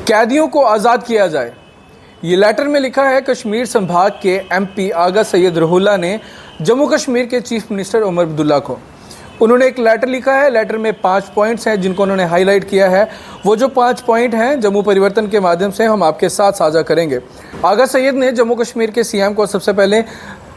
कैदियों को आज़ाद किया जाए। ये लेटर में लिखा है कश्मीर संभाग के एमपी आगा सैयद रुहुल्लाह ने जम्मू कश्मीर के चीफ मिनिस्टर उमर अब्दुल्ला को। उन्होंने एक लेटर लिखा है। लेटर में 5 पॉइंट्स हैं जिनको उन्होंने हाईलाइट किया है। वो जो 5 पॉइंट हैं जम्मू परिवर्तन के माध्यम से हम आपके साथ साझा करेंगे। आगा सैयद ने जम्मू कश्मीर के सीएम को सबसे पहले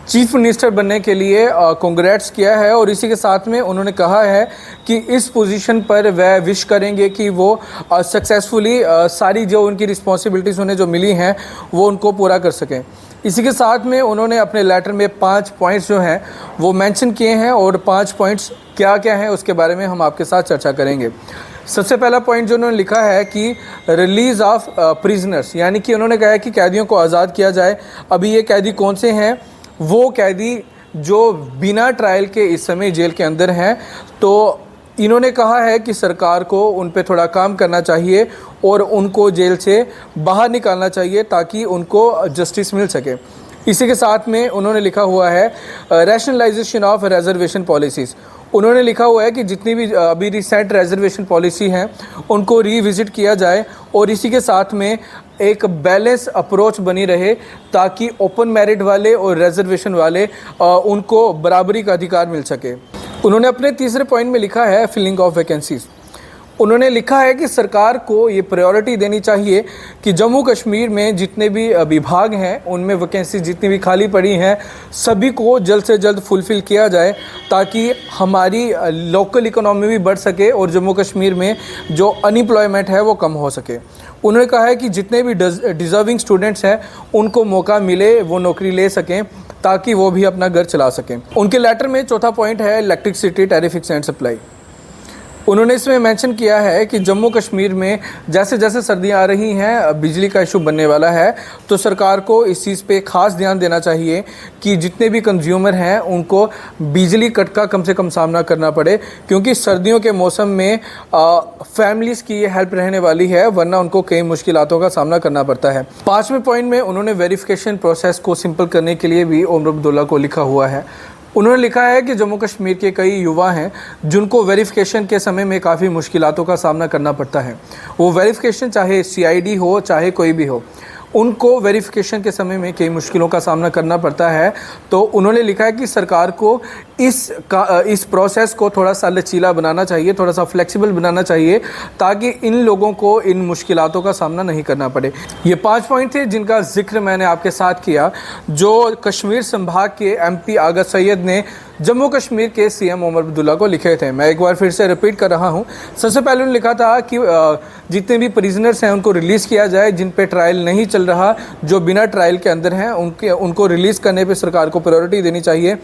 चीफ मिनिस्टर बनने के लिए कांग्रेट्स किया है और इसी के साथ में उन्होंने कहा है कि इस पोजीशन पर वह विश करेंगे कि वो सक्सेसफुली सारी जो उनकी रिस्पॉन्सिबिलिटीज़ उन्हें जो मिली हैं वो उनको पूरा कर सकें। इसी के साथ में उन्होंने अपने लेटर में 5 पॉइंट्स जो हैं वो मेंशन किए हैं और 5 पॉइंट्स क्या क्या हैं उसके बारे में हम आपके साथ चर्चा करेंगे। सबसे पहला पॉइंट जो उन्होंने लिखा है कि रिलीज़ ऑफ प्रिजनर्स, यानी कि उन्होंने कहा है कि कैदियों को आज़ाद किया जाए। अभी ये कैदी कौन से हैं? वो कैदी जो बिना ट्रायल के इस समय जेल के अंदर हैं। तो इन्होंने कहा है कि सरकार को उन पे थोड़ा काम करना चाहिए और उनको जेल से बाहर निकालना चाहिए ताकि उनको जस्टिस मिल सके। इसी के साथ में उन्होंने लिखा हुआ है रैशनलाइजेशन ऑफ रिजर्वेशन पॉलिसीज़। उन्होंने लिखा हुआ है कि जितनी भी अभी रिसेंट रिजर्वेशन पॉलिसी हैं उनको रीविज़िट किया जाए और इसी के साथ में एक बैलेंस अप्रोच बनी रहे ताकि ओपन मेरिट वाले और रिजर्वेशन वाले उनको बराबरी का अधिकार मिल सके। उन्होंने अपने तीसरे पॉइंट में लिखा है फिलिंग ऑफ वैकेंसीज़। उन्होंने लिखा है कि सरकार को ये प्रायोरिटी देनी चाहिए कि जम्मू कश्मीर में जितने भी विभाग हैं उनमें वैकेंसी जितनी भी खाली पड़ी हैं सभी को जल्द से जल्द फुलफ़िल किया जाए ताकि हमारी लोकल इकोनॉमी भी बढ़ सके और जम्मू कश्मीर में जो अनएम्प्लॉयमेंट है वो कम हो सके। उन्होंने कहा है कि जितने भी डिज़र्विंग स्टूडेंट्स हैं उनको मौका मिले वो नौकरी ले सकें ताकि वो भी अपना घर चला सकें। उनके लेटर में चौथा पॉइंट है electricity tariff fix and supply. उन्होंने इसमें मेंशन किया है कि जम्मू कश्मीर में जैसे जैसे सर्दियां आ रही हैं बिजली का इशू बनने वाला है, तो सरकार को इस चीज़ पे ख़ास ध्यान देना चाहिए कि जितने भी कंज्यूमर हैं उनको बिजली कट का कम से कम सामना करना पड़े, क्योंकि सर्दियों के मौसम में फैमिलीज़ की ये हेल्प रहने वाली है, वरना उनको कई मुश्किलातों का सामना करना पड़ता है। 5वें पॉइंट में उन्होंने वेरिफिकेशन प्रोसेस को सिंपल करने के लिए भी उमर अब्दुल्ला को लिखा हुआ है। उन्होंने लिखा है कि जम्मू कश्मीर के कई युवा हैं जिनको वेरिफिकेशन के समय में काफ़ी मुश्किलातों का सामना करना पड़ता है। वो वेरिफिकेशन चाहे सीआईडी हो चाहे कोई भी हो, उनको वेरिफिकेशन के समय में कई मुश्किलों का सामना करना पड़ता है। तो उन्होंने लिखा है कि सरकार को इस प्रोसेस को थोड़ा सा लचीला बनाना चाहिए, थोड़ा सा फ्लेक्सिबल बनाना चाहिए ताकि इन लोगों को इन मुश्किलातों का सामना नहीं करना पड़े। ये 5 पॉइंट थे जिनका जिक्र मैंने आपके साथ किया, जो कश्मीर संभाग के एमपी आगा सैयद ने जम्मू कश्मीर के सीएम उमर अब्दुल्ला को लिखे थे। मैं एक बार फिर से रिपीट कर रहा हूँ। सबसे पहले उन्होंने लिखा था कि जितने भी प्रिजनर्स हैं उनको रिलीज़ किया जाए, जिन पे ट्रायल नहीं चल रहा, जो बिना ट्रायल के अंदर हैं उनको रिलीज़ करने पे सरकार को प्रायोरिटी देनी चाहिए।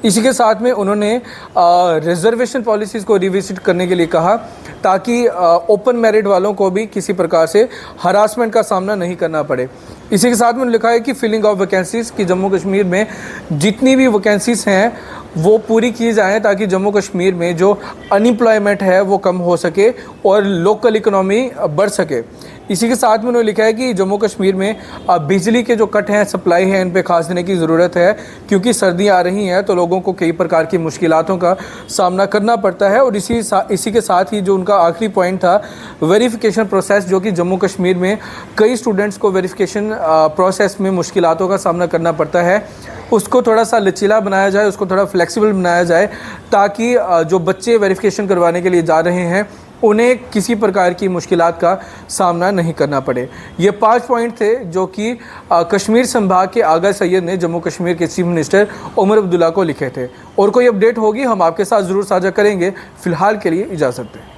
इसी के साथ में उन्होंने रिजर्वेशन पॉलिसीज़ को रिविजिट करने के लिए कहा ताकि ओपन मेरिट वालों को भी किसी प्रकार से हरासमेंट का सामना नहीं करना पड़े। इसी के साथ में लिखा है कि फिलिंग ऑफ वैकेंसीज़ कि जम्मू कश्मीर में जितनी भी वैकेंसीज़ हैं वो पूरी की जाएँ ताकि जम्मू कश्मीर में जो अनएम्प्लॉयमेंट है वो कम हो सके और लोकल इकोनॉमी बढ़ सके। इसी के साथ में उन्होंने लिखा है कि जम्मू कश्मीर में बिजली के जो कट हैं, सप्लाई है, इन पे खास देने की ज़रूरत है, क्योंकि सर्दियाँ आ रही हैं तो लोगों को कई प्रकार की मुश्किलातों का सामना करना पड़ता है। और इसी के साथ ही जो उनका आखिरी पॉइंट था वेरिफिकेशन प्रोसेस, जो कि जम्मू कश्मीर में कई स्टूडेंट्स को वेरिफिकेशन प्रोसेस में मुश्किलातों का सामना करना पड़ता है, उसको थोड़ा सा लचीला बनाया जाए, उसको थोड़ा फ्लेक्सिबल बनाया जाए ताकि जो बच्चे वेरिफिकेशन करवाने के लिए जा रहे हैं उन्हें किसी प्रकार की मुश्किलात का सामना नहीं करना पड़े। ये 5 पॉइंट थे जो कि कश्मीर संभाग के आगा सैयद ने जम्मू कश्मीर के चीफ मिनिस्टर उमर अब्दुल्ला को लिखे थे। और कोई अपडेट होगी हम आपके साथ ज़रूर साझा करेंगे। फ़िलहाल के लिए इजाज़त दें।